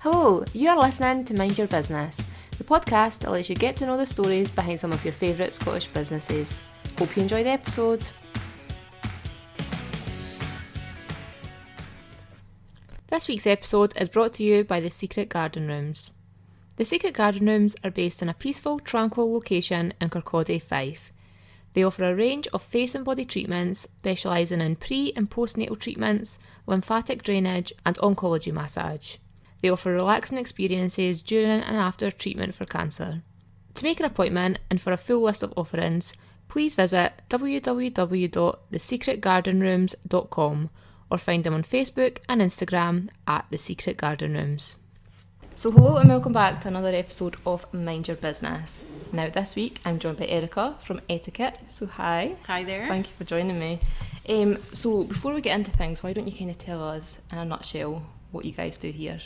Hello, you are listening to Mind Your Business, the podcast that lets you get to know the stories behind some of your favourite Scottish businesses. Hope you enjoy the episode. This week's episode is brought to you by the Secret Garden Rooms. The Secret Garden Rooms are based in a peaceful, tranquil location in Kirkcaldy, Fife. They offer a range of face and body treatments, specialising in pre- and postnatal treatments, lymphatic drainage and oncology massage. They offer relaxing experiences during and after treatment for cancer. To make an appointment and for a full list of offerings, please visit www.thesecretgardenrooms.com or find them on Facebook and Instagram at The Secret Garden Rooms. So hello and welcome back to another episode of Mind Your Business. Now this week I'm joined by Erica from Eteaket. So hi. Hi there. Thank you for joining me. So before we get into things, why don't you kind of tell us in a nutshell what you guys do here?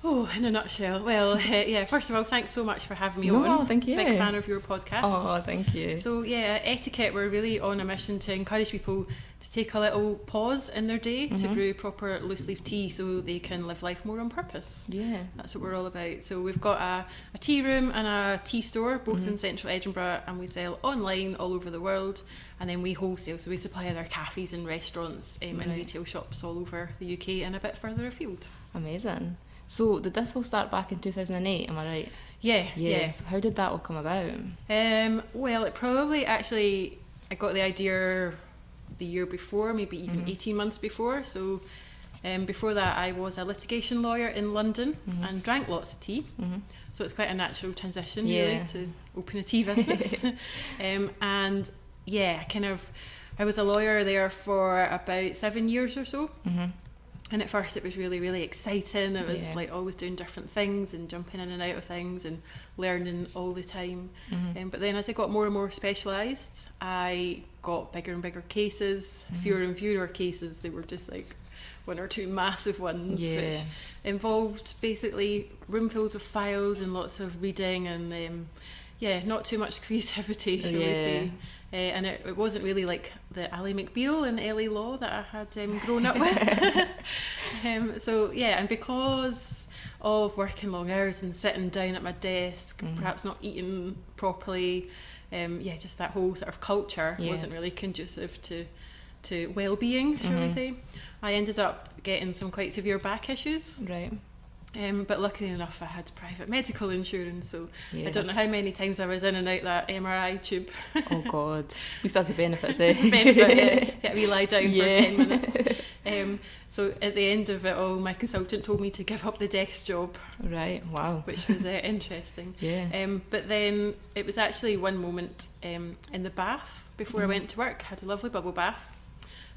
Oh, in a nutshell. Well, first of all, thanks so much for having me on. No, thank you. Big fan of your podcast. Oh, thank you. So Eteaket, we're really on a mission to encourage people to take a little pause in their day to brew proper loose leaf tea so they can live life more on purpose. Yeah. That's what we're all about. So we've got a tea room and a tea store, both in central Edinburgh, and we sell online all over the world, and then we wholesale, so we supply other cafes and restaurants and retail shops all over the UK and a bit further afield. Amazing. So did this all start back in 2008, am I right? Yeah. So how did that all come about? Well, it probably actually, I got the idea the year before, maybe even 18 months before. So before that I was a litigation lawyer in London and drank lots of tea. So it's quite a natural transition really to open a tea business. And yeah, I was a lawyer there for about 7 years or so. And at first it was really, really exciting. It was like always doing different things and jumping in and out of things and learning all the time. But then as I got more and more specialised, I got bigger and bigger cases, fewer and fewer cases. They were just like one or two massive ones, which involved basically roomfuls of files and lots of reading and not too much creativity, shall we say. And it wasn't really like the Ally McBeal and LA Law that I had grown up with. And because of working long hours and sitting down at my desk, perhaps not eating properly, just that whole sort of culture wasn't really conducive to well-being, shall we say. I ended up getting some quite severe back issues. Right. But luckily enough I had private medical insurance, so I don't know how many times I was in and out that MRI tube. Oh God, at least that's the benefits, eh? Get me lie down for 10 minutes. So at the end of it all, my consultant told me to give up the desk job. Right, wow. Which was interesting. Yeah. But then it was actually one moment in the bath before I went to work. I had a lovely bubble bath,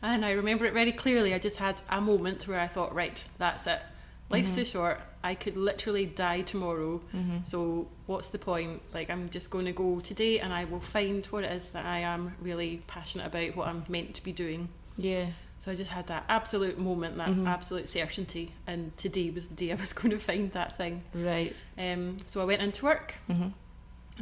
and I remember it very clearly. I just had a moment where I thought, right, that's it. Life's too short. I could literally die tomorrow. So what's the point? Like, I'm just going to go today and I will find what it is that I am really passionate about, what I'm meant to be doing. Yeah. So I just had that absolute moment, that absolute certainty, and today was the day I was going to find that thing. Right. So I went into work, and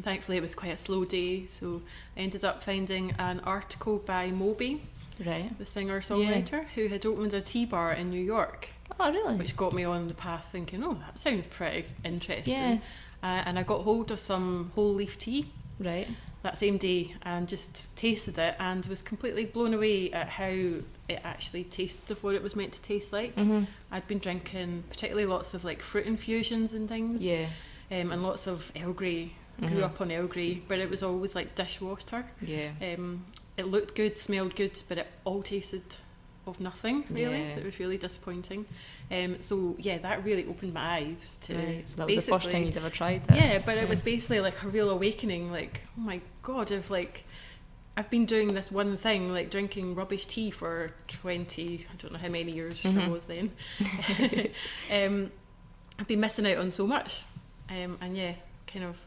thankfully it was quite a slow day, so I ended up finding an article by Moby, the singer-songwriter, who had opened a tea bar in New York. Oh, really? Which got me on the path thinking, oh, that sounds pretty interesting. Yeah. And I got hold of some whole leaf tea that same day and just tasted it and was completely blown away at how it actually tasted of what it was meant to taste like. I'd been drinking particularly lots of like fruit infusions and things. Yeah. And lots of Earl Grey. Grew up on Earl Grey, but it was always like dishwater. Yeah. It looked good, smelled good, but it all tasted of nothing really. It was really disappointing. That really opened my eyes to so that was the first time you'd ever tried that. But it was basically like a real awakening, like, oh my God, I've been doing this one thing, like drinking rubbish tea for 20, I don't know how many years I was then. I've been missing out on so much, there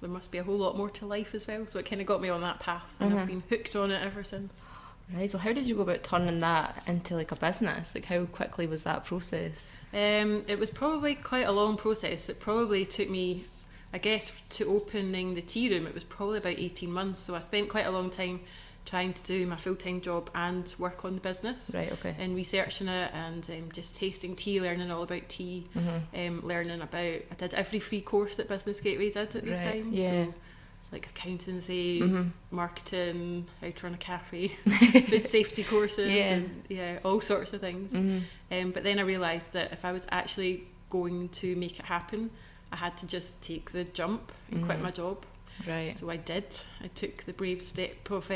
must be a whole lot more to life as well, so it kind of got me on that path, and I've been hooked on it ever since. Right, so how did you go about turning that into like a business? Like, how quickly was that process? It was probably quite a long process. It probably took me, I guess, to opening the tea room, it was probably about 18 months. So I spent quite a long time trying to do my full-time job and work on the business. Right, okay. And researching it and just tasting tea, learning all about tea, learning about, I did every free course that Business Gateway did at the time. Yeah. So, like accountancy, marketing, how to run a cafe, food safety courses, and all sorts of things. But then I realised that if I was actually going to make it happen, I had to just take the jump and quit my job. Right. So I did. I took the brave step of,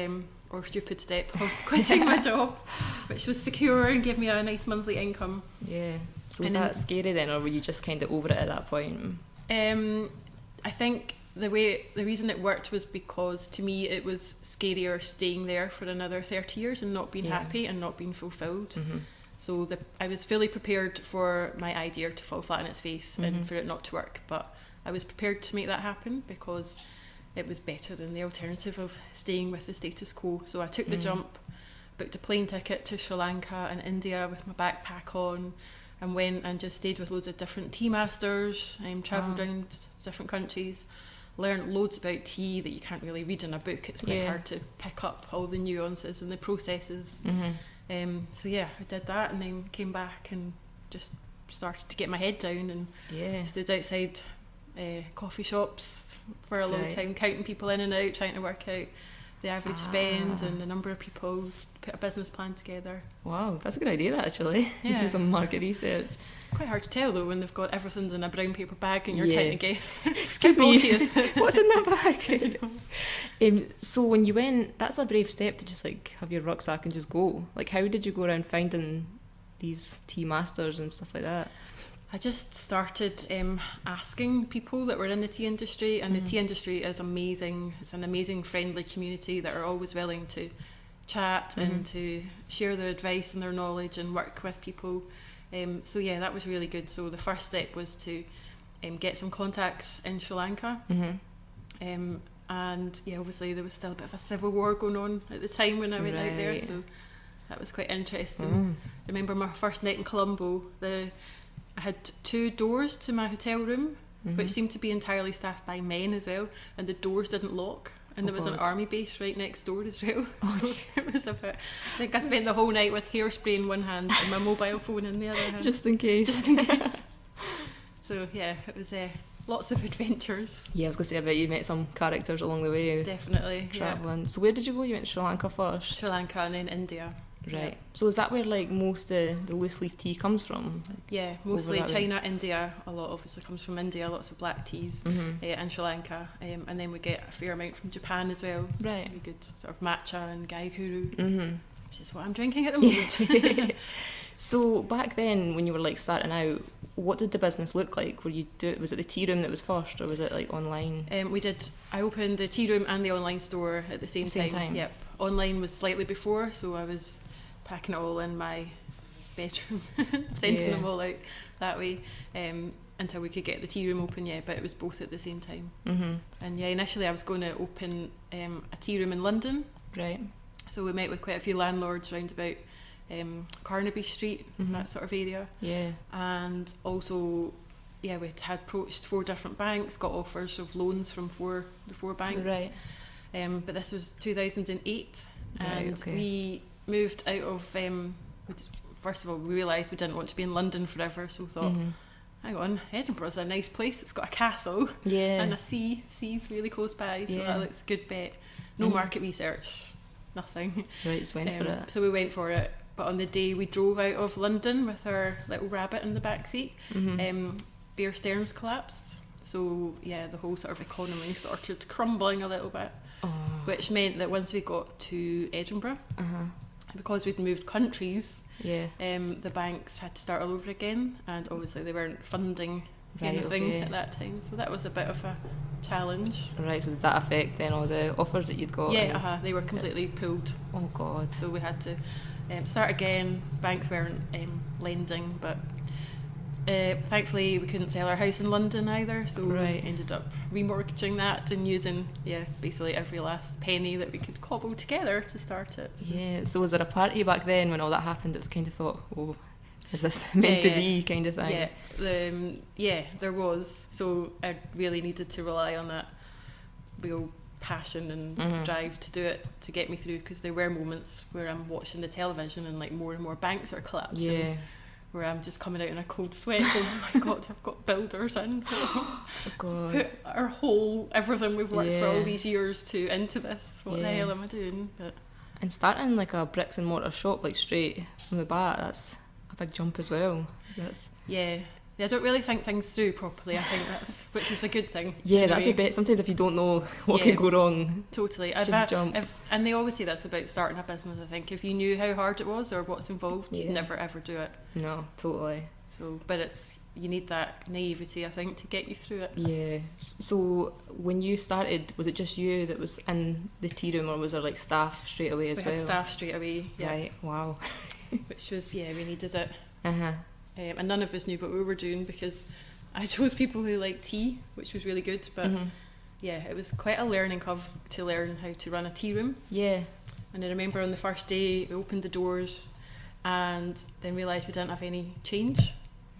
or stupid step of quitting my job, which was secure and gave me a nice monthly income. Yeah. So was that scary then, or were you just kind of over it at that point? I think the reason it worked was because to me it was scarier staying there for another 30 years and not being happy and not being fulfilled. So I was fully prepared for my idea to fall flat on its face and for it not to work, but I was prepared to make that happen because it was better than the alternative of staying with the status quo. So I took the jump, booked a plane ticket to Sri Lanka and India with my backpack on, and went and just stayed with loads of different tea masters, travelled around different countries, learned loads about tea that you can't really read in a book. It's quite hard to pick up all the nuances and the processes. So I did that and then came back and just started to get my head down and stood outside coffee shops for a long time, counting people in and out, trying to work out the average spend and the number of people, put a business plan together. Wow, that's a good idea actually. Do some market research. Quite hard to tell though when they've got everything in a brown paper bag and you're trying to guess. Excuse me, what's in that bag? So when you went, that's a brave step to just like have your rucksack and just go. Like how did you go around finding these tea masters and stuff like that? I just started asking people that were in the tea industry, and the tea industry is amazing. It's an amazing, friendly community that are always willing to chat and to share their advice and their knowledge and work with people. That was really good. So the first step was to get some contacts in Sri Lanka. And obviously there was still a bit of a civil war going on at the time when I went out there, so that was quite interesting. I remember my first night in Colombo, I had 2 doors to my hotel room, which seemed to be entirely staffed by men as well, and the doors didn't lock, and there was an army base right next door as well. It was a bit, I think I spent the whole night with hairspray in one hand and my mobile phone in the other hand. Just in case. So it was lots of adventures. Yeah, I was going to say, I bet you met some characters along the way. Definitely. Travelling. So where did you go? You went to Sri Lanka first? Sri Lanka and then India. Right. So is that where like most of the loose leaf tea comes from? Yeah, mostly China, India. A lot obviously comes from India, lots of black teas, and Sri Lanka. And then we get a fair amount from Japan as well. Right. Really good sort of matcha and gaikuru, which is what I'm drinking at the moment. So back then when you were like starting out, what did the business look like? Was it the Tearoom that was first, or was it like online? I opened the Tearoom and the online store at the same time. Yep. Online was slightly before, so I was packing it all in my bedroom, sending them all out that way, until we could get the Tearoom open, but it was both at the same time. And initially I was going to open a Tearoom in London. Right. So we met with quite a few landlords round about Carnaby Street, that sort of area. Yeah. And also, we had approached 4 different banks, got offers of loans from the four banks. Right. But this was 2008, and we moved out of, first of all, we realised we didn't want to be in London forever, so we thought, hang on, Edinburgh's a nice place, it's got a castle and a sea's really close by, so that looks a good bet. No market research, nothing. Right, just went for it. So we went for it, but on the day we drove out of London with our little rabbit in the back seat, Bear Stearns collapsed, so the whole sort of economy started crumbling a little bit. Which meant that once we got to Edinburgh, because we'd moved countries, the banks had to start all over again, and obviously they weren't funding anything at that time, so that was a bit of a challenge. Right, so did that affect then all the offers that you'd got? They were completely pulled. Oh God. So we had to start again. Banks weren't lending, but thankfully we couldn't sell our house in London either, so we ended up remortgaging that and using basically every last penny that we could cobble together to start it. So was there a party back then when all that happened that kind of thought, oh, is this meant to be kind of thing? There was. So I really needed to rely on that real passion and drive to do it to get me through, because there were moments where I'm watching the television and like more and more banks are collapsing, where I'm just coming out in a cold sweat going, oh my god, I've got builders in, put our whole everything we've worked for all these years into this, what the hell am I doing? But and starting like a bricks and mortar shop like straight from the bat, that's a big jump as well. I don't really think things through properly, I think that's, which is a good thing. Yeah, that's a bit. Sometimes if you don't know what can go wrong, totally. Jump. And they always say that's about starting a business, I think. If you knew how hard it was or what's involved, you'd never ever do it. No, totally. So, but you need that naivety, I think, to get you through it. Yeah. So when you started, was it just you that was in the tea room, or was there like staff straight away as well? We had staff straight away, yeah. Right, wow. Which was, we needed it. Uh-huh. And none of us knew what we were doing, because I chose people who like tea, which was really good, but it was quite a learning curve to learn how to run a tea room. Yeah. And I remember on the first day we opened the doors and then realised we didn't have any change.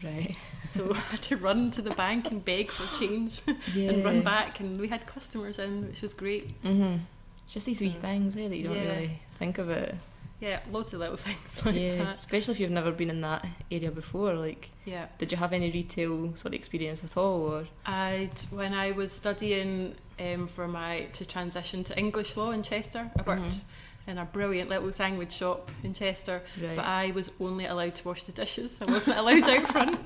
Right. So I had to run to the bank and beg for change and run back, and we had customers in, which was great. It's just these wee things that you don't really think of it. Yeah, loads of little things like that. Especially if you've never been in that area before. Like, did you have any retail sort of experience at all? Or when I was studying to transition to English law in Chester, I worked in a brilliant little sandwich shop in Chester, but I was only allowed to wash the dishes. I wasn't allowed out front.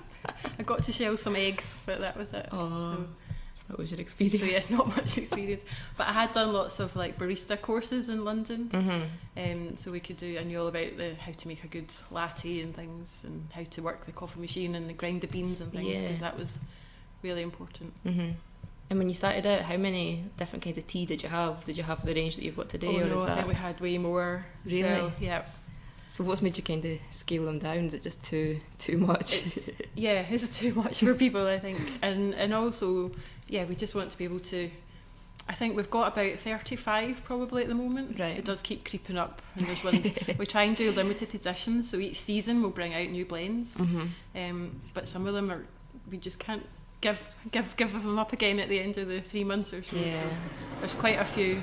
I got to shell some eggs, but that was it. So that was your experience. So not much experience. But I had done lots of like barista courses in London. So we could do, I knew all about how to make a good latte and things, and how to work the coffee machine and grind the beans and things, because that was really important. And when you started out, how many different kinds of tea did you have? Did you have the range that you've got today? I think we had way more. Really? So, yeah. So what's made you kind of scale them down? Is it just too much? It's too much for people, I think. And also, we just want to be able to, I think we've got about 35 probably at the moment. Right. It does keep creeping up. And there's one, we try and do limited editions, so each season we'll bring out new blends. But some of them we just can't give them up again at the end of the 3 months or so. Yeah. So there's quite a few.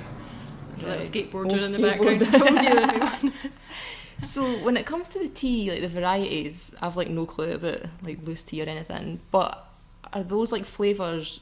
There's a little skateboarder in the background who told you everyone. So when it comes to the tea, like the varieties, I've like no clue about like loose tea or anything, but are those like flavours,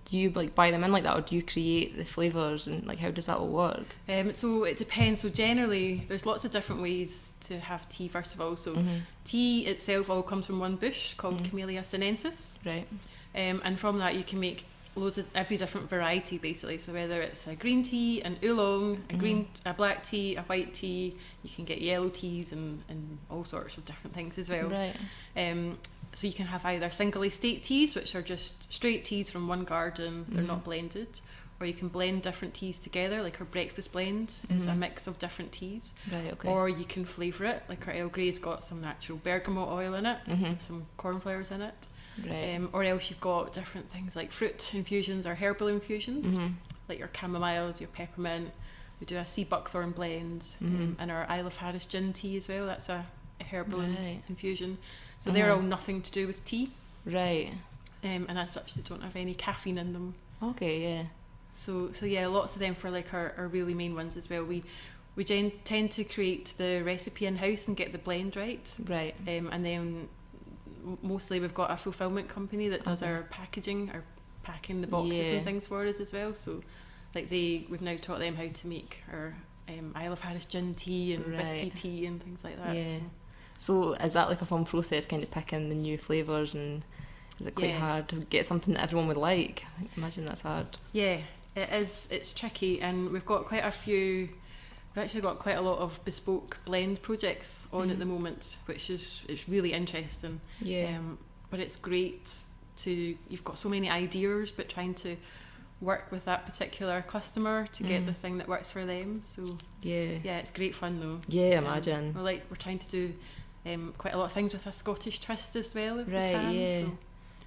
do you like buy them in like that, or do you create the flavours, and like how does that all work? So it depends. So generally there's lots of different ways to have tea, first of all. So tea itself all comes from one bush called Camellia sinensis. Right. And from that you can make loads of every different variety basically. So whether it's a green tea, an oolong, a black tea, a white tea, you can get yellow teas and all sorts of different things as well. Right. So you can have either single estate teas, which are just straight teas from one garden, they're not blended, or you can blend different teas together, like our breakfast blend is a mix of different teas. Right, okay. Or you can flavour it, like our Earl Grey's got some natural bergamot oil in it, some cornflowers in it. Right. Or else you've got different things like fruit infusions or herbal infusions, like your chamomiles, your peppermint. We do a sea buckthorn blend, and our Isle of Harris gin tea as well. That's a herbal infusion. So they're all nothing to do with tea. Right. And as such, they don't have any caffeine in them. Okay, yeah. So lots of them for like our really main ones as well. We tend to create the recipe in-house and get the blend right. Right. And then mostly we've got a fulfillment company that does our packaging, our packing the boxes and things for us as well. So like we've now taught them how to make our Isle of Harris gin tea and whiskey tea and things like that. Yeah. So is that like a fun process, kind of picking the new flavours, and is it quite hard to get something that everyone would like? I imagine that's hard. Yeah, it is. It's tricky, and we've got quite a few. We've actually got quite a lot of bespoke blend projects on at the moment, which it's really interesting. Yeah. But it's great you've got so many ideas, but trying to work with that particular customer to get the thing that works for them. So yeah, it's great fun though. Yeah, imagine. We're trying to do quite a lot of things with a Scottish twist as well, if we Right, can. yeah. So.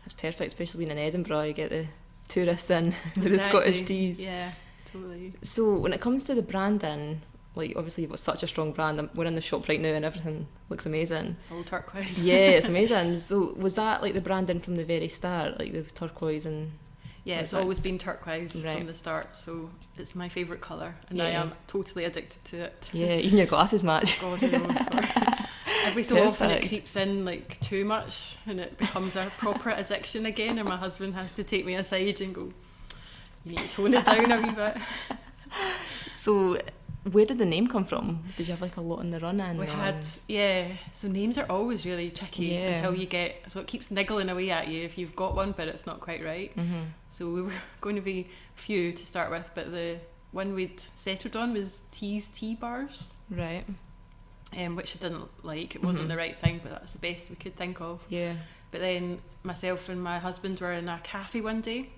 That's perfect, especially being in Edinburgh, you get the tourists in with the Scottish teas. Yeah, totally. So when it comes to the branding, like obviously you've got such a strong brand. We're in the shop right now and everything looks amazing. It's all turquoise. Yeah, it's amazing. So was that like the branding from the very start, like the turquoise and... Yeah, it's always been turquoise from the start, so it's my favourite colour, and I am totally addicted to it. Yeah, even your glasses match. God, I know. Sorry. Every so often it creeps in like too much, and it becomes a proper addiction again, and my husband has to take me aside and go, you need to tone it down a wee bit. So where did the name come from? Did you have like a lot in the run-in? We had, so names are always really tricky until you get, so it keeps niggling away at you if you've got one but it's not quite right. So we were going to be few to start with, but the one we'd settled on was Tea's Tea Bars. Right. Which I didn't like. It wasn't the right thing, but that's the best we could think of. Yeah. But then myself and my husband were in a cafe one day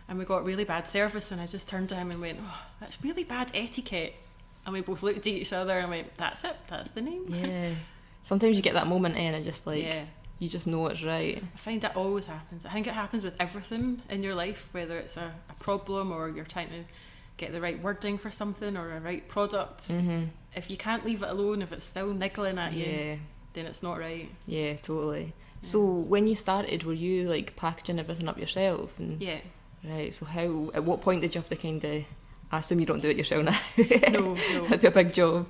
and we got really bad service, and I just turned to him and went, oh, that's really bad etiquette. And we both looked at each other and went, that's it, that's the name. Yeah. Sometimes you get that moment and it just like, you just know it's right. I find that always happens. I think it happens with everything in your life, whether it's a problem or you're trying to get the right wording for something or a right product. If you can't leave it alone, if it's still niggling at you, then it's not right. Yeah, totally. So when you started, were you like packaging everything up yourself? And, right, so at what point did you have to kind of, I assume you don't do it yourself now. No. That'd be a big job.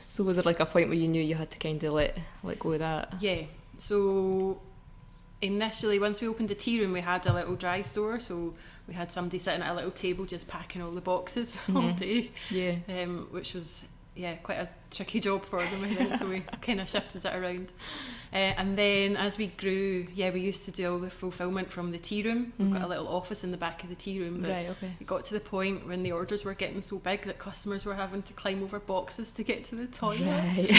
So was there like a point where you knew you had to kind of let go of that? Yeah, so initially once we opened the Tearoom, we had a little dry store, so we had somebody sitting at a little table just packing all the boxes all day, which was quite a tricky job for them, I think. So we kind of shifted it around, and then as we grew, we used to do all the fulfillment from the Tearoom. We've got a little office in the back of the Tearoom, but it got to the point when the orders were getting so big that customers were having to climb over boxes to get to the toilet.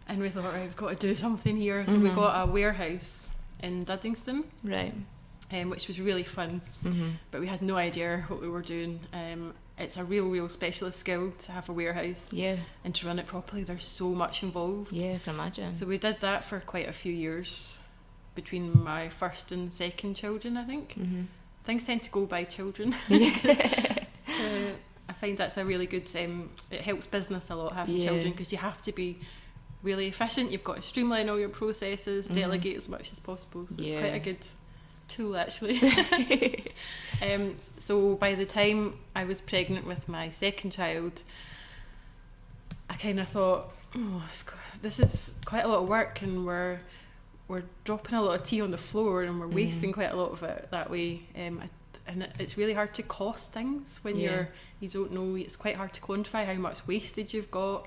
And we thought, right, we've got to do something here, so we got a warehouse in Duddingston, which was really fun, but we had no idea what we were doing. It's a real specialist skill to have a warehouse and to run it properly. There's so much involved. I can imagine. So we did that for quite a few years between my first and second children, I think. Things tend to go by children. I find that's a really good, it helps business a lot having children, because you have to be really efficient. You've got to streamline all your processes, delegate as much as possible, so it's quite a good tool actually. So by the time I was pregnant with my second child, I kind of thought, this is quite a lot of work, and we're dropping a lot of tea on the floor, and we're wasting quite a lot of it that way, and it's really hard to cost things when you don't know. It's quite hard to quantify how much wastage you've got,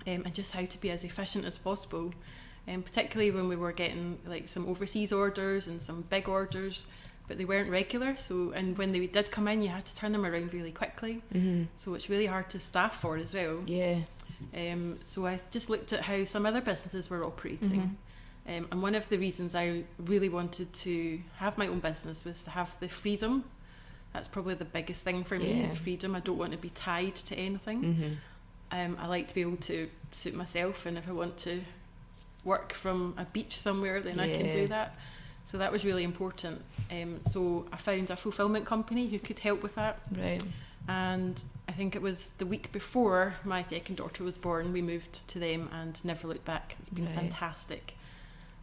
and just how to be as efficient as possible. Particularly when we were getting like some overseas orders and some big orders, but they weren't regular. So, and when they did come in, you had to turn them around really quickly. So it's really hard to staff for as well. So I just looked at how some other businesses were operating. And one of the reasons I really wanted to have my own business was to have the freedom. That's probably the biggest thing for me, is freedom. I don't want to be tied to anything. I like to be able to suit myself, and if I want to work from a beach somewhere, then I can do that. So that was really important. So I found a fulfillment company who could help with that. And I think it was the week before my second daughter was born, we moved to them and never looked back. It's been fantastic.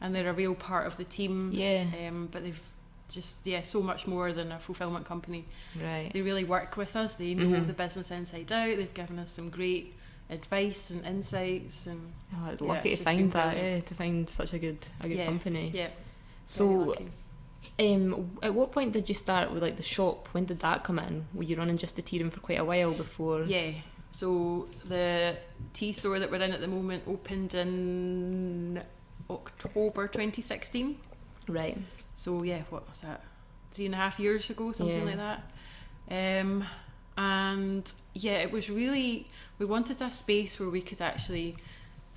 And they're a real part of the team. But they've just, so much more than a fulfillment company. They really work with us. They know the business inside out. They've given us some great advice and insights, and lucky to find that, to find such a good company. So at what point did you start with like the shop? When did that come in? Were you running just the Tearoom for quite a while before? So the tea store that we're in at the moment opened in October 2016. So what was that, 3.5 years ago, something like that. And it was really, we wanted a space where we could actually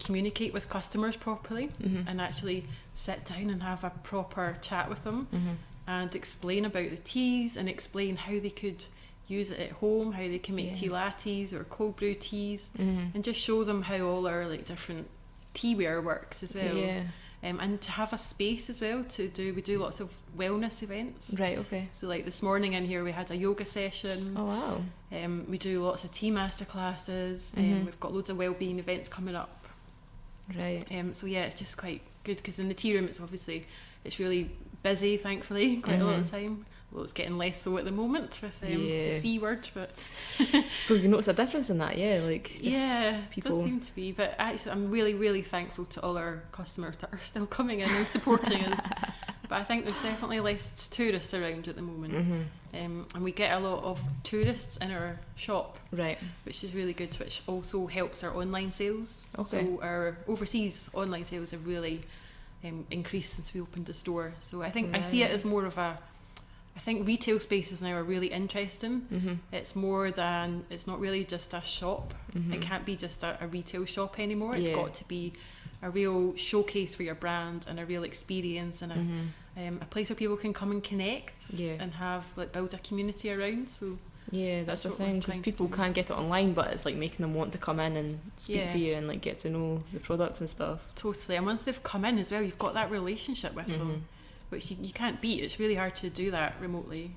communicate with customers properly, and actually sit down and have a proper chat with them, and explain about the teas, and explain how they could use it at home, how they can make tea lattes or cold brew teas, and just show them how all our like different teaware works as well. And to have a space as well to do, we do lots of wellness events. So like this morning in here we had a yoga session. We do lots of tea masterclasses, we've got loads of wellbeing events coming up. So it's just quite good, because in the Tearoom it's really busy, thankfully, quite a lot of the time. Well, it's getting less so at the moment with the C word, but so you notice a difference in that, like just people. It does seem to be. But actually, I'm really, really thankful to all our customers that are still coming in and supporting us. But I think there's definitely less tourists around at the moment, and we get a lot of tourists in our shop, right? Which is really good, which also helps our online sales. Okay. So our overseas online sales have really increased since we opened the store. So I think I see it as more of a. I think retail spaces now are really interesting. It's more than, it's not really just a shop. It can't be just a retail shop anymore. It's got to be a real showcase for your brand and a real experience and a place where people can come and connect and have build a community around. So that's the thing, because people can't get it online, but it's making them want to come in and speak to you and get to know the products and stuff. Totally. And once they've come in as well, you've got that relationship with them, which you can't beat. It's really hard to do that remotely.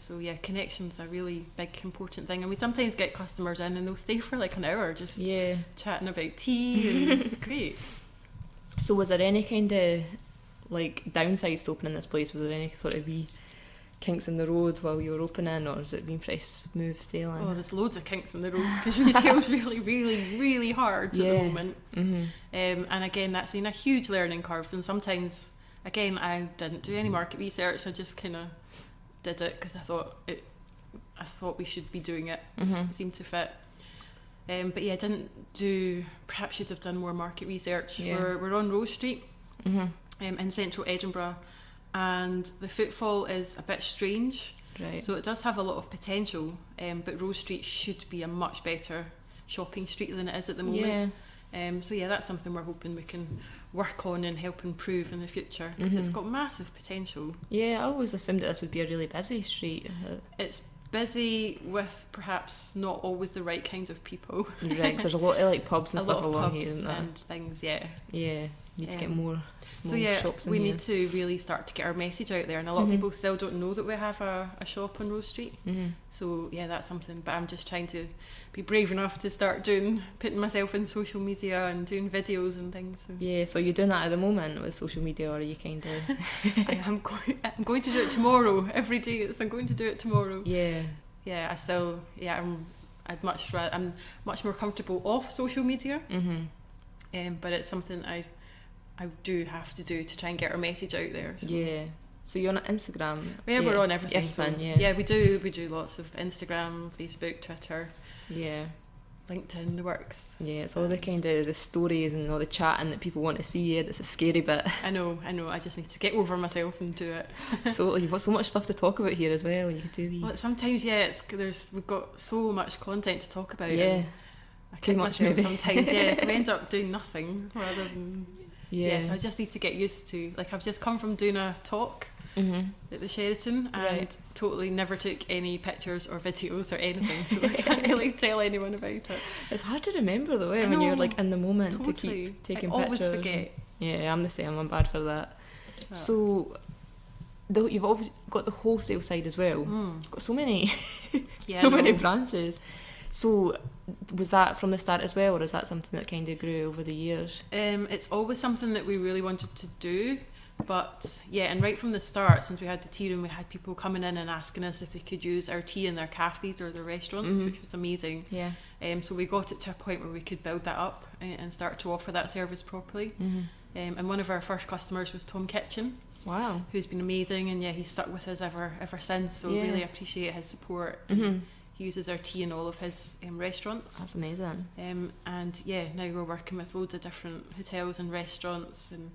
So connections are a really big important thing, and we sometimes get customers in and they'll stay for an hour just chatting about tea, and it's great. So was there any kind of downsides to opening this place? Was there any sort of wee kinks in the road while you were opening, or has it been pretty smooth sailing? Oh, there's loads of kinks in the road because retail's really, really, really hard at the moment. And again, that's been a huge learning curve, and sometimes again, I didn't do any market research. I just kind of did it because I thought we should be doing it. It seemed to fit. But I didn't do. Perhaps should have done more market research. We're on Rose Street, in central Edinburgh, and the footfall is a bit strange. Right. So it does have a lot of potential. But Rose Street should be a much better shopping street than it is at the moment. That's something we're hoping we can work on and help improve in the future, because it's got massive potential. I always assumed that this would be a really busy street. It's busy with perhaps not always the right kinds of people. Right, because there's a lot of pubs and stuff along here, isn't there? And things, need to get more small shops in we here. Need to really start to get our message out there, and a lot of people still don't know that we have a shop on Rose Street. So that's something, but I'm just trying to be brave enough to start putting myself in social media and doing videos and things. So you're doing that at the moment with social media, or are you kind of I'm going to do it tomorrow. Every day I'm going to do it tomorrow. I'm much more comfortable off social media, but it's something I do have to do to try and get our message out there. So you're on Instagram? We're on everything. We do lots of Instagram, Facebook, Twitter. LinkedIn, the works. It's all the kind of the stories and all the chatting that people want to see. That's a scary bit. I know. I just need to get over myself and do it. So you've got so much stuff to talk about here as well. You could do. Well, sometimes we've got so much content to talk about. I kick myself sometimes. So we end up doing nothing rather than. So I just need to get used to. I've just come from doing a talk at the Sheraton, and totally never took any pictures or videos or anything, so I can't really tell anyone about it. It's hard to remember though, when you're in the moment totally. To keep taking I pictures. Always forget. I'm the same. I'm bad for that. So you've obviously got the wholesale side as well. You've got so many, many branches. So was that from the start as well, or is that something that kind of grew over the years? It's always something that we really wanted to do. But and right from the start, since we had the Tearoom, we had people coming in and asking us if they could use our tea in their cafes or their restaurants, which was amazing. So we got it to a point where we could build that up and start to offer that service properly. And one of our first customers was Tom Kitchen. Wow. Who's been amazing, and he's stuck with us ever since, so really appreciate his support. He uses our tea in all of his restaurants. That's amazing. And now we're working with loads of different hotels and restaurants, and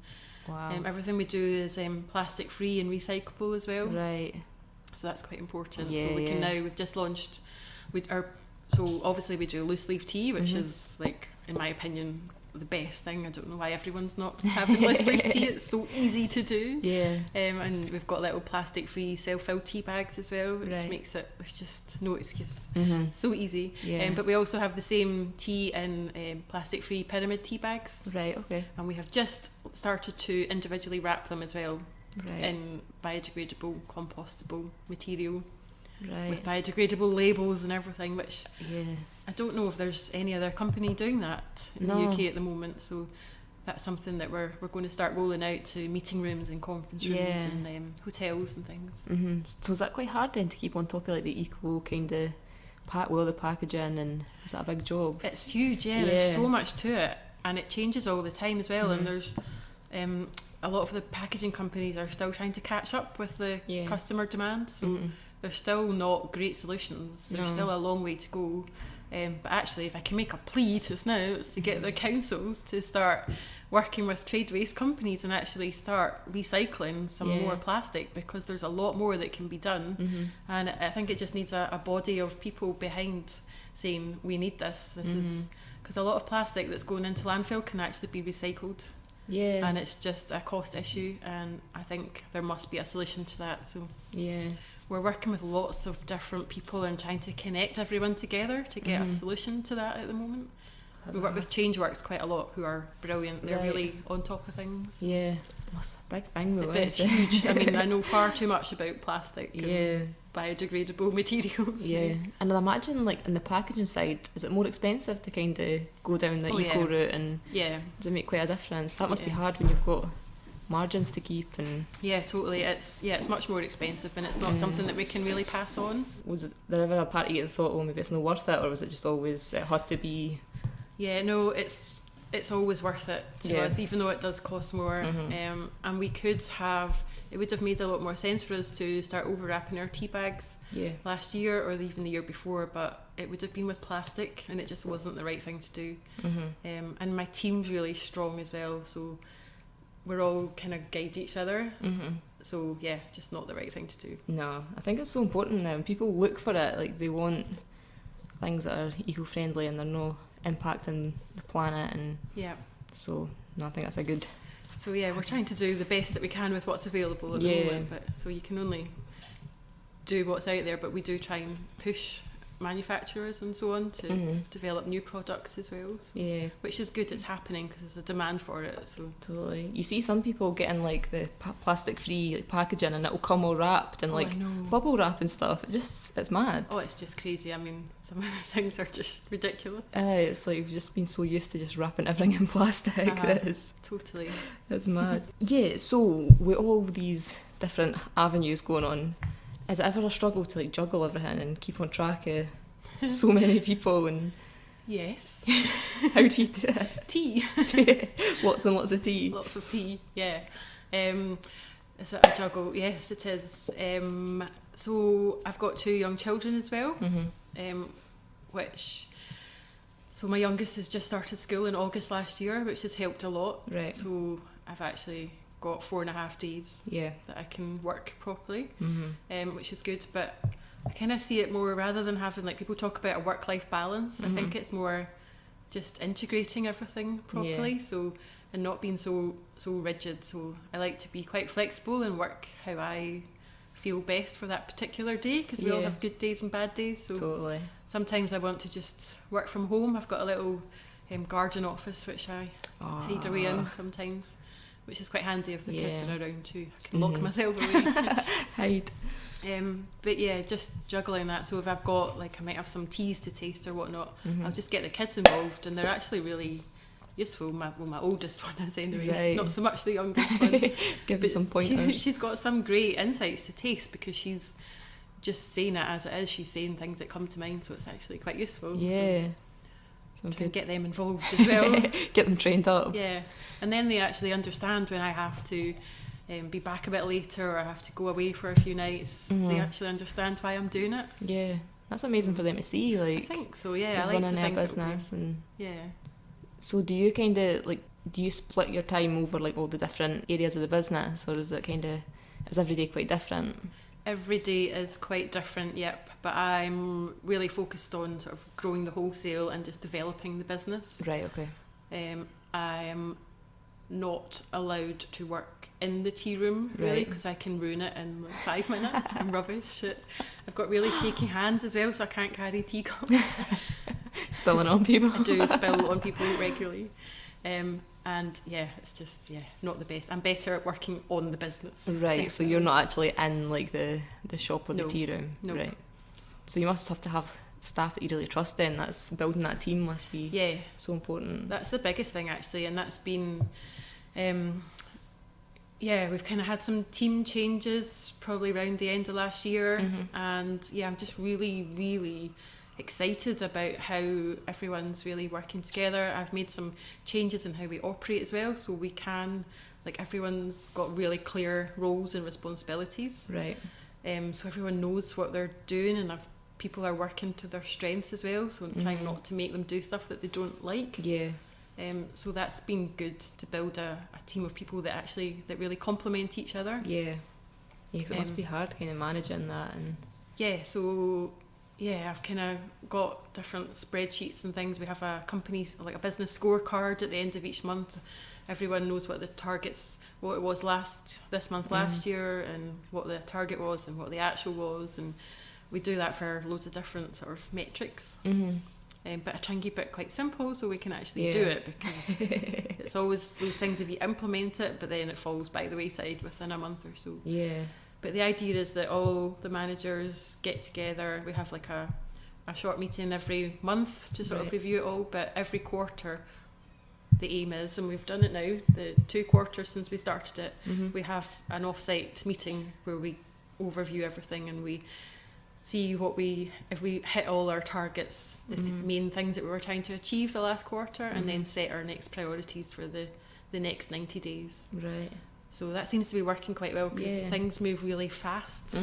everything we do is plastic free and recyclable as well. Right. So that's quite important. So we can now, we've just launched so obviously we do loose leaf tea, which is in my opinion the best thing. I don't know why everyone's not having loose leaf tea. It's so easy to do. And we've got little plastic free self-filled tea bags as well, which makes it, there's just no excuse. So easy. But we also have the same tea in plastic free pyramid tea bags. Right, okay. And we have just started to individually wrap them as well in biodegradable, compostable material. With biodegradable labels and everything, which I don't know if there's any other company doing that in the UK at the moment. So that's something that we're going to start rolling out to meeting rooms and conference rooms and hotels and things. Mm-hmm. So is that quite hard then to keep on top of like the eco kind of the packaging, and is that a big job? It's huge, there's so much to it, and it changes all the time as well. And there's a lot of the packaging companies are still trying to catch up with the customer demand, so they're still not great solutions. There's still a long way to go. But actually, if I can make a plea just now, it's to get the councils to start working with trade waste companies and actually start recycling some more plastic, because there's a lot more that can be done. And I think it just needs a body of people behind saying, we need this. This is because a lot of plastic that's going into landfill can actually be recycled. Yeah. And it's just a cost issue, and I think there must be a solution to that. So we're working with lots of different people and trying to connect everyone together to get a solution to that at the moment. We work with Changeworks quite a lot, who are brilliant. They're really on top of things. Yeah, that's a big thing though. It's huge. I mean, I know far too much about plastic and biodegradable materials. Yeah, and I imagine like in the packaging side, is it more expensive to kind of go down the eco route, and does it make quite a difference? That must be hard when you've got margins to keep. And totally. It's much more expensive, and it's not something that we can really pass on. Was there ever a part of you that thought, oh, maybe it's not worth it, or was it just always it had to be? Yeah, no, it's always worth it to us, even though it does cost more. And we could have, it would have made a lot more sense for us to start overwrapping our tea bags last year or even the year before, but it would have been with plastic, and it just wasn't the right thing to do. And my team's really strong as well, so we're all kind of guide each other. So just not the right thing to do. No, I think it's so important now. People look for it, like they want things that are eco-friendly and they're no impacting the planet, and so no, I think that's a good. So we're trying to do the best that we can with what's available at the moment, but so you can only do what's out there, but we do try and push manufacturers and so on to develop new products as well, so, which is good. It's happening because there's a demand for it. So totally, you see some people getting like the plastic free like, packaging, and it'll come all wrapped and like bubble wrap and stuff. It's mad. It's just crazy. I mean, some of the things are just ridiculous. It's like we've just been so used to just wrapping everything in plastic. Totally, it's mad. So with all these different avenues going on, is it ever a struggle to like juggle everything and keep on track of so many people? And yes. How do you do it? Tea. Lots and lots of tea. Lots of tea, yeah. Is it a juggle? Yes, it is. So I've got 2 young children as well, so my youngest has just started school in August last year, which has helped a lot. Right. So I've actually got 4.5 days that I can work properly, which is good. But I kind of see it more, rather than having, like, people talk about a work-life balance, I think it's more just integrating everything properly, so, and not being so rigid. So I like to be quite flexible and work how I feel best for that particular day, because we all have good days and bad days. So sometimes I want to just work from home. I've got a little garden office which I hide away in sometimes, which is quite handy if the kids are around too. I can lock myself away. Hide. But just juggling that. So if I've got, like, I might have some teas to taste or whatnot, I'll just get the kids involved, and they're actually really useful. My oldest one is anyway, not so much the youngest one. Give me some pointers. She's got some great insights to taste, because she's just saying it as it is. She's saying things that come to mind, so it's actually quite useful. So try and get them involved as well. Get them trained up. And then they actually understand when I have to be back a bit later, or I have to go away for a few nights. They actually understand why I'm doing it. That's amazing for them to see. Like, I think so. I like to think their business. And so do you kind of like, do you split your time over like all the different areas of the business, or is it kind of, is every day quite different? Every day is quite different, but I'm really focused on sort of growing the wholesale and just developing the business. Right, okay. I'm not allowed to work in the tea room, really, because I can ruin it in like 5 minutes. I'm rubbish. I've got really shaky hands as well, so I can't carry teacups. Spilling on people. I do spill on people regularly. And it's just not the best. I'm better at working on the business. Right, definitely. So you're not actually in like the shop or the tea room. No. Right. So you must have to have staff that you really trust in. That's building that team must be so important. That's the biggest thing actually, and that's been we've kind of had some team changes probably around the end of last year, and I'm just really, really excited about how everyone's really working together. I've made some changes in how we operate as well, so we can, like, everyone's got really clear roles and responsibilities. Right. So everyone knows what they're doing, and if people are working to their strengths as well, so I'm trying not to make them do stuff that they don't like. Yeah. So that's been good to build a team of people that really complement each other. Yeah. Because it must be hard kind of managing that. And I've kind of got different spreadsheets and things. We have a company, like a business scorecard at the end of each month. Everyone knows what the targets, what it was this month last year, and what the target was and what the actual was, and we do that for loads of different sort of metrics. But I try and keep it quite simple so we can actually do it, because it's always those things if you implement it, but then it falls by the wayside within a month or so. Yeah. But the idea is that all the managers get together. We have like a short meeting every month to sort of review it all, but every quarter the aim is, and we've done it now, the 2 quarters since we started it, we have an off-site meeting where we overview everything and we see if we hit all our targets, the main things that we were trying to achieve the last quarter, and then set our next priorities for the next 90 days. Right. So that seems to be working quite well, because things move really fast.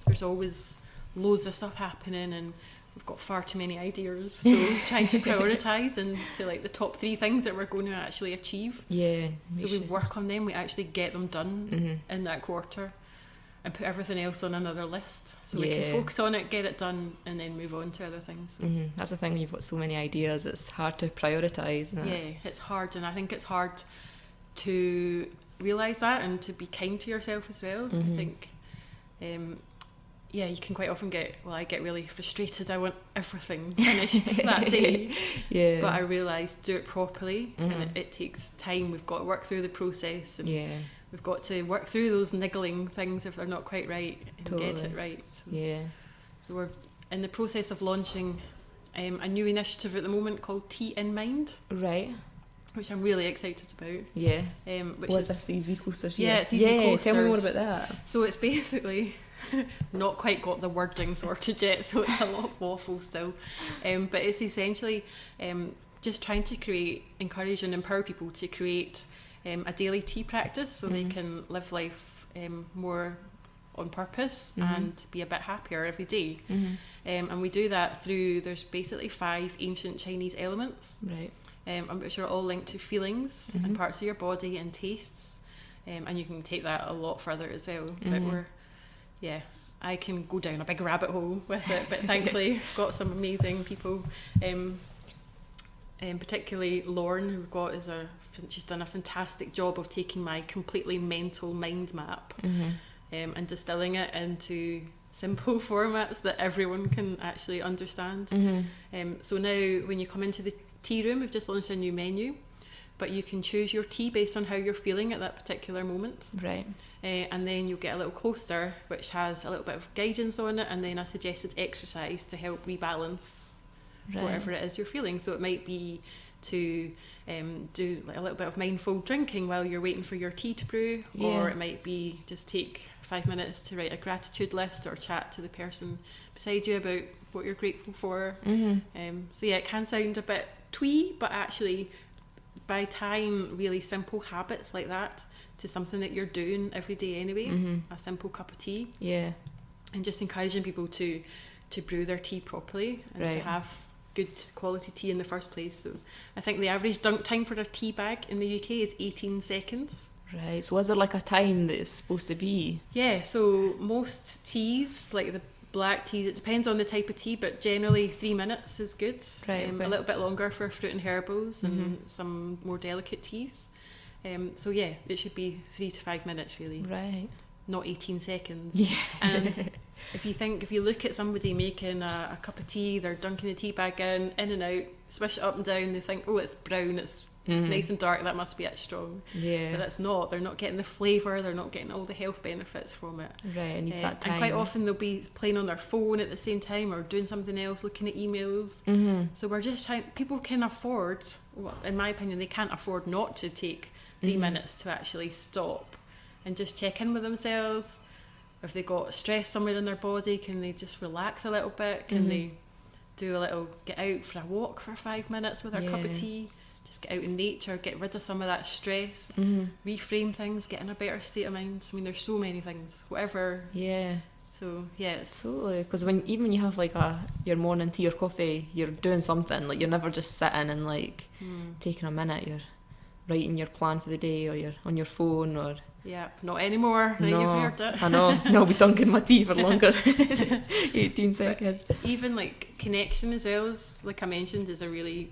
There's always loads of stuff happening, and we've got far too many ideas, so trying to prioritise into like the top 3 things that we're going to actually achieve. So we work on them, we actually get them done in that quarter, and put everything else on another list, so we can focus on it, get it done, and then move on to other things. That's the thing, when you've got so many ideas, it's hard to prioritise. It's hard, and I think it's hard to realise that and to be kind to yourself as well. I think you can quite often I get really frustrated. I want everything finished that day. But I realise, do it properly, and it takes time. We've got to work through the process, and we've got to work through those niggling things if they're not quite right, and get it right. So we're in the process of launching a new initiative at the moment called Tea in Mind. Right. Which I'm really excited about. Yeah. Which is this, these wee coasters? It's these wee coasters. Tell me more about that. So it's basically not quite got the wording sorted yet, so it's a lot of waffle still. But it's essentially just trying to encourage and empower people to create a daily tea practice, so they can live life more on purpose and be a bit happier every day. And we do that through, there's basically 5 ancient Chinese elements. Right. Which are all linked to feelings and parts of your body and tastes, and you can take that a lot further as well. But I can go down a big rabbit hole with it, but thankfully got some amazing people, particularly Lauren, who we've got she's done a fantastic job of taking my completely mental mind map and distilling it into simple formats that everyone can actually understand. So now when you come into the Tearoom, we've just launched a new menu, but you can choose your tea based on how you're feeling at that particular moment. Right. And then you'll get a little coaster which has a little bit of guidance on it, and then a suggested exercise to help rebalance whatever it is you're feeling. So it might be to do like a little bit of mindful drinking while you're waiting for your tea to brew, or it might be just take 5 minutes to write a gratitude list or chat to the person beside you about what you're grateful for. So it can sound a bit twee, but actually by tying really simple habits like that to something that you're doing every day anyway, a simple cup of tea, and just encouraging people to brew their tea properly and to have good quality tea in the first place. So I think the average dunk time for a tea bag in the UK is 18 seconds. Right, so is there like a time that it's supposed to be? Yeah, so most teas, like the black teas, it depends on the type of tea, but generally 3 minutes is good. Right. A little bit longer for fruit and herbals and some more delicate teas. So it should be 3 to 5 minutes really. Right. Not 18 seconds. Yeah. And if you look at somebody making a cup of tea, they're dunking the tea bag in and out, swish it up and down, they think, oh, it's brown, it's It's nice and dark, that must be it strong. Yeah. But that's not. They're not getting the flavour, they're not getting all the health benefits from it. Right, it needs that time. And quite often they'll be playing on their phone at the same time or doing something else, looking at emails. So we're just trying, people can afford, well, in my opinion, they can't afford not to take 3 minutes to actually stop and just check in with themselves. If they got stress somewhere in their body, can they just relax a little bit? Can they do a little, get out for a walk for 5 minutes with their cup of tea? Just get out in nature, get rid of some of that stress, reframe things, get in a better state of mind. I mean, there's so many things, whatever. Yeah. So, yeah. It's totally. Because even when you have like your morning tea or coffee, you're doing something. Like, you're never just sitting and like taking a minute. You're writing your plan for the day, or you're on your phone, or... Yeah, not anymore. Now you've heard it. I know. No, I'll be dunking my tea for longer. 18 seconds. But even like connection as well, as like I mentioned, is I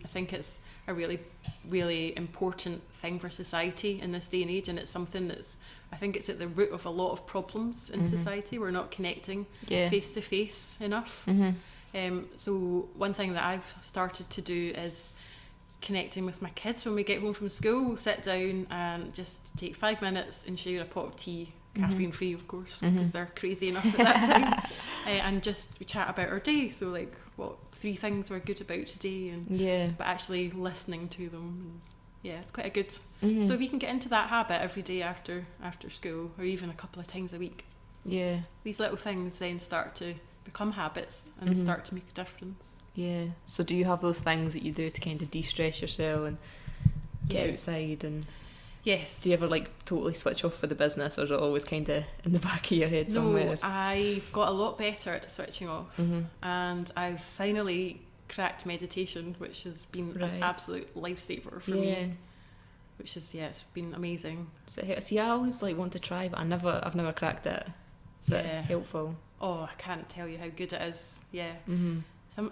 think it's a really, really important thing for society in this day and age, and it's something I think it's at the root of a lot of problems in society. We're not connecting face to face enough. So one thing that I've started to do is connecting with my kids when we get home from school. We'll sit down and just take 5 minutes and share a pot of tea, caffeine free of course, because they're crazy enough at that time, and just we chat about our day. So like, what 3 things we're good about today, and but actually listening to them. And it's quite a good. So if you can get into that habit every day after school, or even a couple of times a week, these little things then start to become habits and start to make a difference. Yeah. So do you have those things that you do to kind of de-stress yourself and get outside? And yes. Do you ever like totally switch off for the business, or is it always kind of in the back of your head somewhere? No, I've got a lot better at switching off, and I've finally cracked meditation, which has been an absolute lifesaver for me. Which is it's been amazing. So, see, I always like want to try, but I've never cracked it. Is it helpful? Oh, I can't tell you how good it is. Yeah.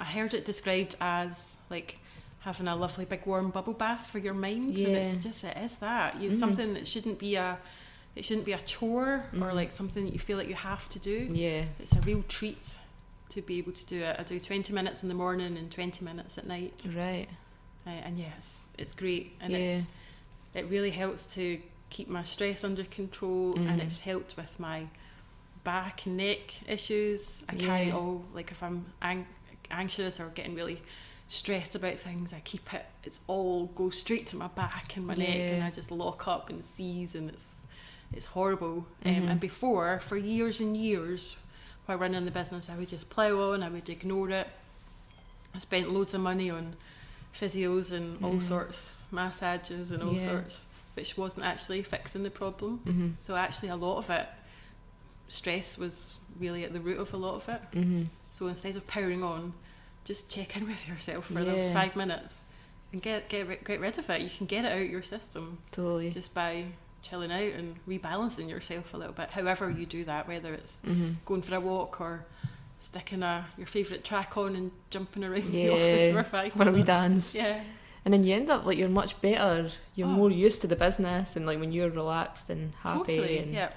I heard it described as like having a lovely big warm bubble bath for your mind, and it is that. Something that shouldn't be a chore or like something that you feel like you have to do. It's a real treat to be able to do it. I do 20 minutes in the morning and 20 minutes at night. Right. And it's great, and it really helps to keep my stress under control, and it's helped with my back and neck issues. I carry all, like if I'm anxious or getting really stressed about things, I keep it's all goes straight to my back and my neck, and I just lock up and seize, and it's horrible. And before, for years and years while running the business, I would just plough on, I would ignore it. I spent loads of money on physios and all sorts, massages and all sorts, which wasn't actually fixing the problem. So actually a lot of it, stress was really at the root of a lot of it. So instead of powering on, just check in with yourself for those 5 minutes and get rid of it. You can get it out your system totally just by chilling out and rebalancing yourself a little bit. However you do that, whether it's going for a walk or sticking your favourite track on and jumping around the office for 5 minutes. When we dance. Yeah. And then you end up like you're much better. You're more used to the business, and like when you're relaxed and happy, totally, and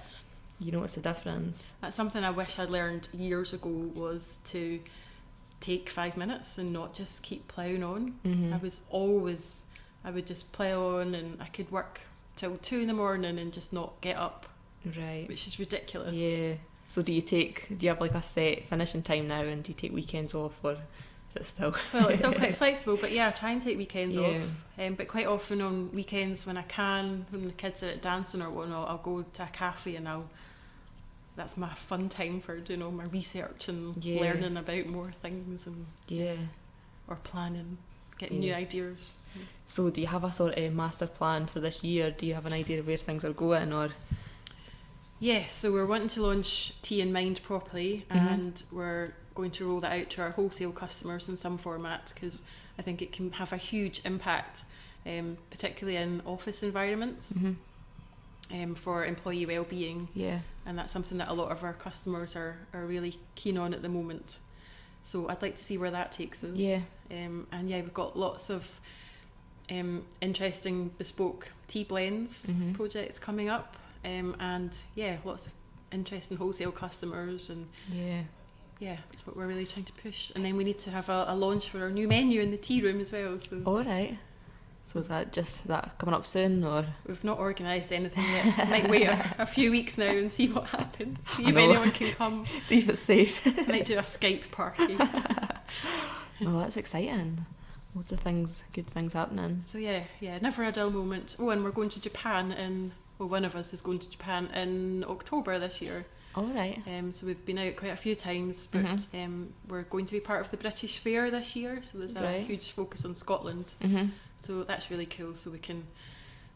you notice the difference. That's something I wish I'd learned years ago, was to take 5 minutes and not just keep ploughing on. I would just plough on, and I could work till 2 a.m. and just not get up. Right. Which is ridiculous. Yeah. So do you have like a set finishing time now, and do you take weekends off, or is it still? Well, it's still quite flexible, but I try and take weekends off. But quite often on weekends when I can, when the kids are dancing or whatnot, I'll go to a cafe and that's my fun time for doing all my research and learning about more things, and or planning, getting new ideas. So do you have a sort of master plan for this year? Do you have an idea of where things are going, or? Yes, so we're wanting to launch Tea in Mind properly, and we're going to roll that out to our wholesale customers in some format, because I think it can have a huge impact, particularly in office environments, for employee well-being. And that's something that a lot of our customers are really keen on at the moment. So I'd like to see where that takes us. And we've got lots of interesting bespoke tea blends projects coming up. And lots of interesting wholesale customers, and that's what we're really trying to push. And then we need to have a launch for our new menu in the Tearoom as well. So all right, So is that just that coming up soon, or? We've not organised anything yet. Might wait a few weeks now and see what happens. See if know. anyone can come. See if it's safe. Might do a Skype party. Oh, that's exciting. Loads of things, good things happening. So yeah, never a dull moment. Oh, and we're going to Japan one of us is going to Japan in October this year. All right. So we've been out quite a few times, but we're going to be part of the British Fair this year. So there's a huge focus on Scotland. So that's really cool. So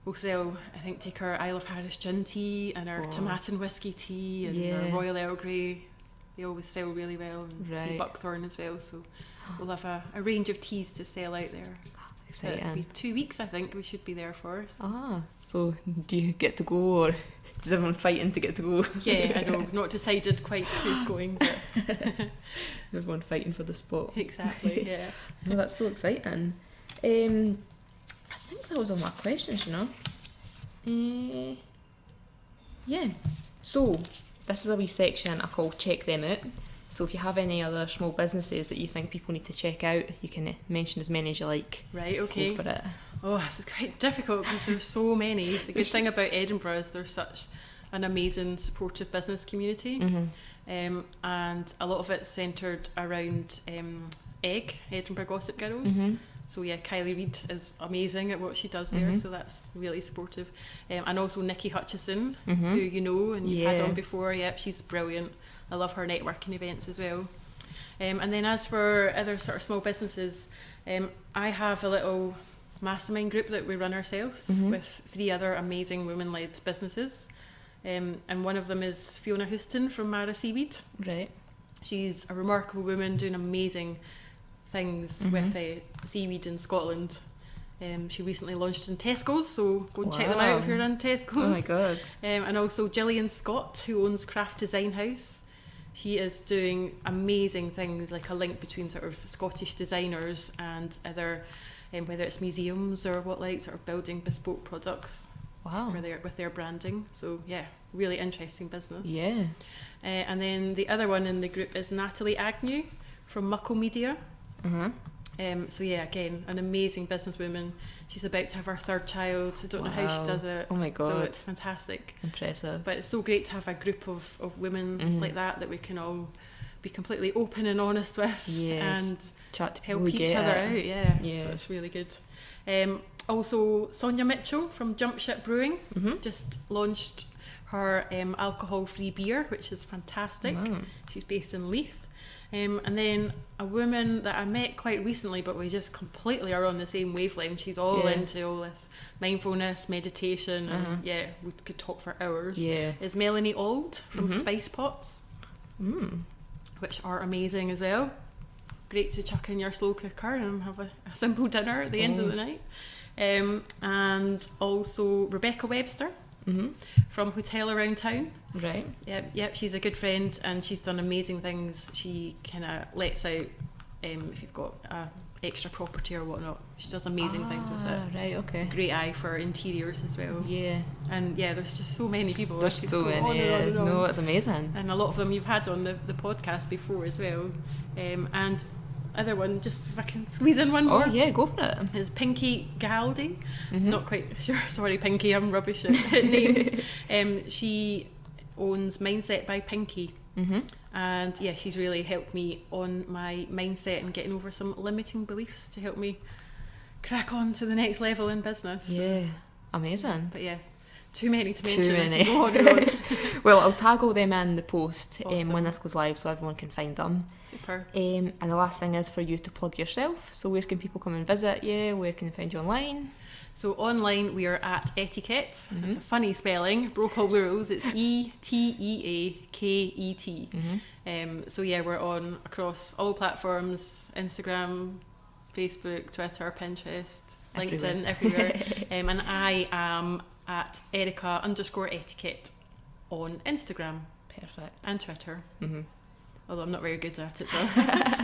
we'll sell, I think, take our Isle of Harris gin tea and our Tomatin whiskey tea and our Royal Earl Grey. They always sell really well, and sea buckthorn as well. So we'll have a range of teas to sell out there. Exciting. It'll be 2 weeks, I think, we should be there for. So do you get to go, or does everyone fighting to get to go? Yeah, I know. We've not decided quite who's going, but everyone fighting for the spot. Exactly, yeah. No, that's so exciting. I think that was all my questions, Yeah. So this is a wee section I call Check Them Out. So if you have any other small businesses that you think people need to check out, you can mention as many as you like. Right, okay. Go for it. Oh, this is quite difficult because there's so many. The good thing about Edinburgh is there's such an amazing supportive business community. And a lot of it's centred around Edinburgh Gossip Girls. So yeah, Kylie Reid is amazing at what she does there, so that's really supportive. And also Nikki Hutchison, who you know and you've had on before. Yep, she's brilliant. I love her networking events as well. And then as for other sort of small businesses, I have a little mastermind group that we run ourselves with 3 other amazing women-led businesses. And one of them is Fiona Houston from Mara Seaweed. Right. She's a remarkable woman doing amazing things with seaweed in Scotland. She recently launched in Tesco's, so go and check them out if you're in Tesco's. Oh my god. And also Gillian Scott, who owns Craft Design House. She is doing amazing things, like a link between sort of Scottish designers and other, whether it's museums or sort of building bespoke products. Wow. With their branding. So yeah, really interesting business. Yeah. And then the other one in the group is Natalie Agnew from Muckle Media. So yeah, again, an amazing businesswoman. She's about to have her 3rd child. I don't know how she does it. Oh my god. So it's fantastic. Impressive. But it's so great to have a group of women like that we can all be completely open and honest with. Yes. And chat to help each other out. Yeah. So it's really good. Also Sonia Mitchell from Jump Ship Brewing just launched her alcohol-free beer, which is fantastic. Wow. She's based in Leith. And then a woman that I met quite recently, but we just completely are on the same wavelength. She's all into all this mindfulness, meditation, and we could talk for hours. Is Melanie Auld from Spice Pots, which are amazing as well. Great to chuck in your slow cooker and have a simple dinner at the end of the night. And also Rebecca Webster from Hotel Around Town. Right. Yep, she's a good friend and she's done amazing things. She kind of lets out if you've got extra property or whatnot. She does amazing things with it. Right, okay. Great eye for interiors as well. Yeah. And yeah, there's just so many people. There's so many. No, it's amazing. And a lot of them you've had on the podcast before as well. And other one, just if I can squeeze in one more. Oh yeah, go for it. Is Pinky Galdi. Not quite sure. Sorry, Pinky, I'm rubbish at names. She owns Mindset by Pinky. And yeah, she's really helped me on my mindset and getting over some limiting beliefs to help me crack on to the next level in business. Yeah, amazing. But yeah, too many to mention. Too many. Go on. Well, I'll tag all them in the post Awesome. when this goes live so everyone can find them. Super. And the last thing is for you to plug yourself. So where can people come and visit you? Where can they find you online? So online we are at Eteaket. It's a funny spelling, broke all the rules. It's Eteaket. So yeah, we're on across all platforms: Instagram, Facebook, Twitter, Pinterest, LinkedIn, everywhere. And I am at Erica_etiquette on Instagram. Perfect. And Twitter. Although I'm not very good at it, so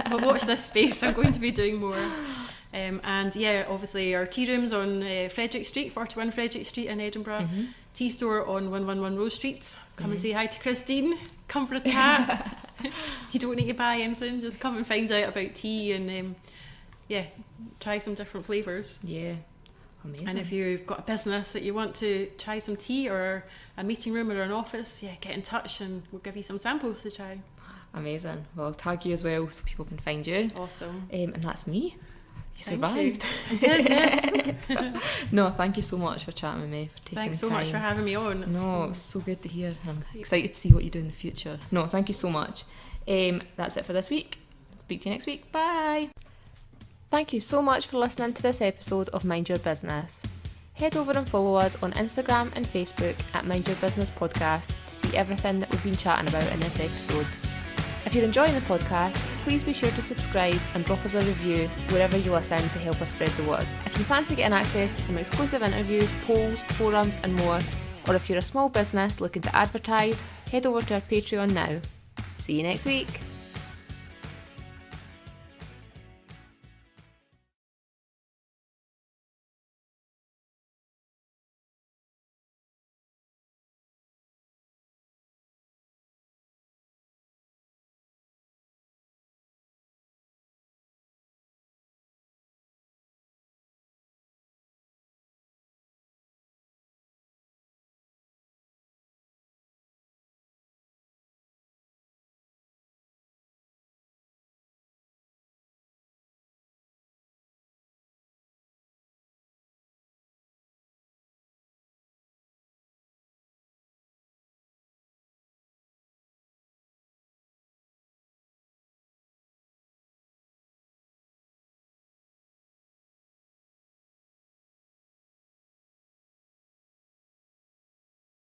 but watch this space. I'm going to be doing more. And yeah, obviously our Tearoom's on Frederick Street, 41 Frederick Street in Edinburgh. Tea store on 111 Rose Street. Come and say hi to Christine. Come for a chat. You don't need to buy anything. Just come and find out about tea and yeah, try some different flavours. Yeah. Amazing. And if you've got a business that you want to try some tea, or a meeting room or an office, get in touch and we'll give you some samples to try. Amazing. Well, I'll tag you as well so people can find you. Awesome. And that's me. You Thank survived. You. I did, yes. No, thank you so much for chatting with me. For taking Thanks the so time. much for having me on. It's so good to hear. I'm excited to see what you do in the future. No, thank you so much. That's it for this week. Speak to you next week. Bye. Thank you so much for listening to this episode of Mind Your Business. Head over and follow us on Instagram and Facebook at Mind Your Business Podcast to see everything that we've been chatting about in this episode. If you're enjoying the podcast, please be sure to subscribe and drop us a review wherever you listen to help us spread the word. If you fancy getting access to some exclusive interviews, polls, forums and more, or if you're a small business looking to advertise, head over to our Patreon now. See you next week.